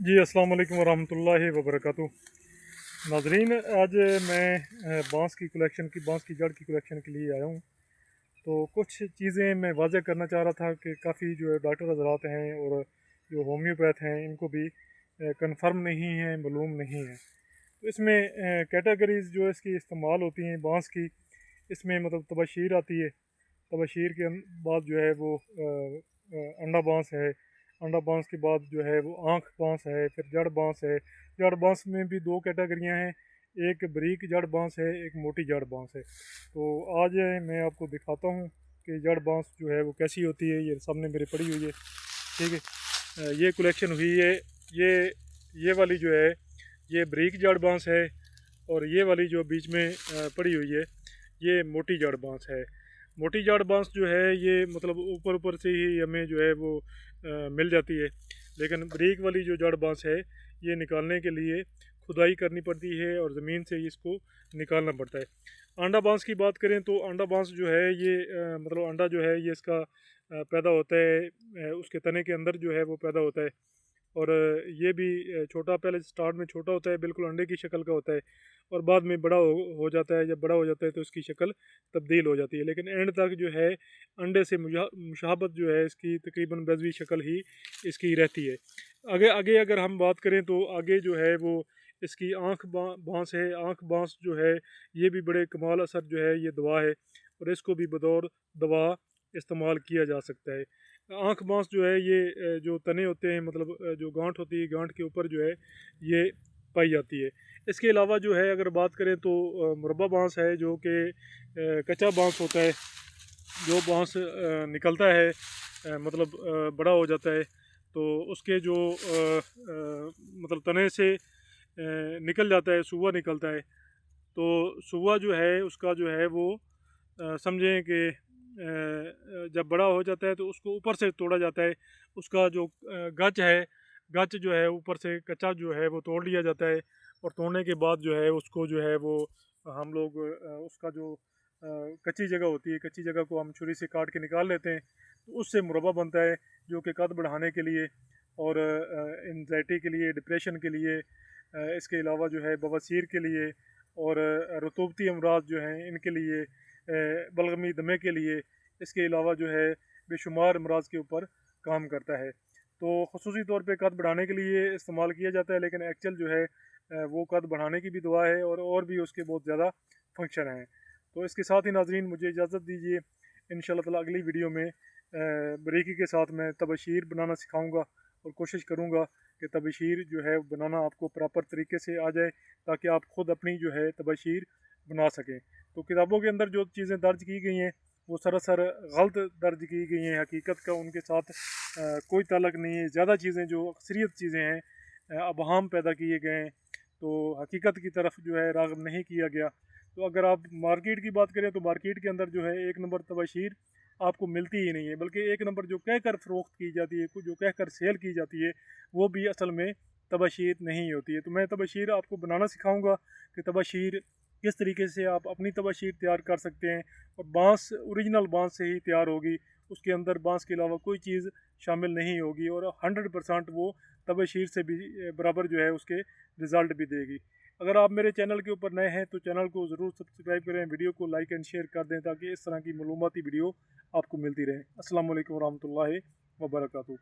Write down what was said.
जी अस्सलाम वालेकुम वरहमतुल्लाहि वबरकातुहू। नाजरीन, आज मैं बांस की जड़ की कलेक्शन के लिए आया हूँ। तो कुछ चीज़ें मैं वाज़ह करना चाह रहा था कि काफ़ी जो है डॉक्टर हज़रात हैं और जो होम्योपैथ हैं इनको भी कंफर्म नहीं है, मालूम नहीं है। तो इसमें कैटेगरीज़ जो इसकी इस्तेमाल होती हैं बांस की, इसमें मतलब तबशीर आती है। तबशीर के बाद जो है वो अंडा बांस है। अंडा बांस के बाद जो है वो आँख बांस है, फिर जड़ बांस है। जड़ बांस में भी दो कैटेगरियाँ हैं, एक बारीक जड़ बांस है, एक मोटी जड़ बांस है। तो आज मैं आपको दिखाता हूँ कि जड़ बांस जो है वो कैसी होती है। ये सामने मेरे पड़ी हुई है, ठीक है। ये कलेक्शन हुई है। ये ये वाली जो है ये बारीक जड़ बांस है, और ये वाली जो बीच में पड़ी हुई है ये मोटी जड़ बांस है। मोटी जड़ बांस जो है ये मतलब ऊपर ऊपर से ही हमें जो है वो मिल जाती है, लेकिन बारीक वाली जो जड़ बांस है ये निकालने के लिए खुदाई करनी पड़ती है और ज़मीन से इसको निकालना पड़ता है। अंडा बांस की बात करें तो अंडा बांस जो है ये मतलब अंडा जो है ये इसका पैदा होता है, उसके तने के अंदर जो है वो पैदा होता है। और ये भी छोटा, पहले स्टार्ट में छोटा होता है, बिल्कुल अंडे की शक्ल का होता है, और बाद में बड़ा हो जाता है। जब बड़ा हो जाता है तो इसकी शक्ल तब्दील हो जाती है, लेकिन एंड तक जो है अंडे से मुशाबत जो है इसकी तकरीबन बेज़वी शक्ल ही इसकी रहती है। आगे आगे अगर हम बात करें तो आगे जो है वो इसकी बांस है। आँख बांस जो है ये भी बड़े कमाल असर जो है ये दवा है, और इसको भी बतौर दवा इस्तेमाल किया जा सकता है। आँख बांस जो है ये जो तने होते हैं, मतलब जो गांठ होती है, गांठ के ऊपर जो है ये पाई जाती है। इसके अलावा जो है अगर बात करें तो मुरब्बा बांस है, जो कि कच्चा बांस होता है। जो बांस निकलता है मतलब बड़ा हो जाता है, तो उसके जो मतलब तने से निकल जाता है, सूआ निकलता है। तो सूआ जो है उसका जो है वो समझें कि जब बड़ा हो जाता है तो उसको ऊपर से तोड़ा जाता है। उसका जो गच है, गच जो है ऊपर से कच्चा जो है वो तोड़ लिया जाता है, और तोड़ने के बाद जो है उसको जो है वो हम लोग उसका जो कच्ची जगह होती है, कच्ची जगह को हम छुरी से काट के निकाल लेते हैं। तो उससे मुरब्बा बनता है, जो कि कद बढ़ाने के लिए और एंजाइटी के लिए, डिप्रेशन के लिए, इसके अलावा जो है बवासीर के लिए और रतूबती अमराज जो हैं इनके लिए, बलगमी दमे के लिए, इसके अलावा जो है बेशुमार अमराज के ऊपर काम करता है। तो ख़ुसूसी तौर पे कद बढ़ाने के लिए इस्तेमाल किया जाता है, लेकिन एक्चुअल जो है वो कद बढ़ाने की भी दवा है, और भी उसके बहुत ज़्यादा फंक्शन हैं। तो इसके साथ ही नाजरीन मुझे इजाज़त दीजिए। इंशाल्लाह ताला अगली वीडियो में बारीकी के साथ मैं तबशीर बनाना सिखाऊँगा, और कोशिश करूँगा कि तबशीर जो है बनाना आपको प्रॉपर तरीके से आ जाए, ताकि आप ख़ुद अपनी जो है तबशीर बना सकें। तो किताबों के अंदर जो चीज़ें दर्ज की गई हैं वो सरासर गलत दर्ज की गई हैं, हकीकत का उनके साथ कोई ताल्लुक़ नहीं है। ज़्यादा चीज़ें जो अक्सरियत चीज़ें हैं अबहम पैदा किए गए हैं, तो हकीकत की तरफ जो है राग़िब नहीं किया गया। तो अगर आप मार्केट की बात करें तो मार्केट के अंदर जो है एक नंबर तबशीर आपको मिलती ही नहीं है, बल्कि एक नंबर जो कह कर फ़रोख्त की जाती है, जो कह कर सेल की जाती है, वो भी असल में तबशीर नहीं होती है। तो मैं तबशीर आपको बनाना सिखाऊँगा कि तबशीर किस तरीके से आप अपनी तबशीर तैयार कर सकते हैं, और बांस ओरिजिनल बांस से ही तैयार होगी। उसके अंदर बांस के अलावा कोई चीज़ शामिल नहीं होगी, और 100% वो तबशीर से भी बराबर जो है उसके रिज़ल्ट भी देगी। अगर आप मेरे चैनल के ऊपर नए हैं तो चैनल को ज़रूर सब्सक्राइब करें, वीडियो को लाइक एंड शेयर कर दें, ताकि इस तरह की मालूमाती वीडियो आपको मिलती रहे। अस्सलाम वालेकुम रहमतुल्लाहि व बरकातहू।